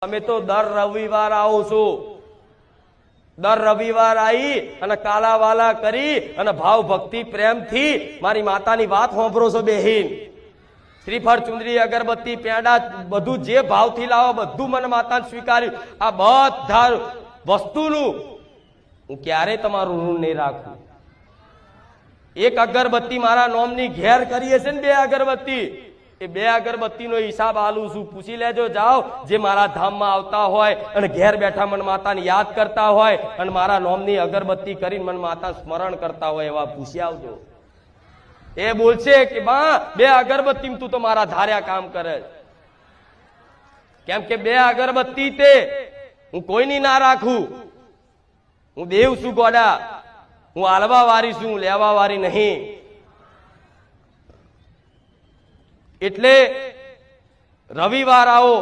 અમે તો દર રવિવાર આવું છું, દર રવિવાર આવી અને કાલાવાલા કરી અને ભાવ ભક્તિ પ્રેમથી મારી માતાની વાત સાંભળો છો બેહીન। શ્રીફળ ચુંદડી અગરબત્તી પેંડા બધું જે ભાવથી લાવો બધું મને માતાને સ્વીકાર્યું। આ બધા વસ્તુનું હું ક્યારે તમારું ઋણ નહીં રાખું। એક અગરબત્તી મારા નોમની ઘેર કરીએ છે ને 2 અગરબત્તી, એ 2 અગરબત્તીનો હિસાબ આલું છું। પૂછી લેજો, જાઓ જે મારા ધામમાં આવતા હોય અને ઘેર બેઠા મન માતાને યાદ કરતા હોય અને મારા નોમની અગરબત્તી કરીને મન માતા સ્મરણ કરતા હોય એવા પૂછી આવજો। એ બોલશે કે બા 2 અગરબત્તી તું તો મારા ધાર્યા કામ કરે, કેમ કે 2 અગરબત્તી તે હું કોઈની ના રાખું। હું દેવ છું ગોડા, હું આલવા વારી છું, હું લેવા વારી નહીં। એટલે રવિવાર આવો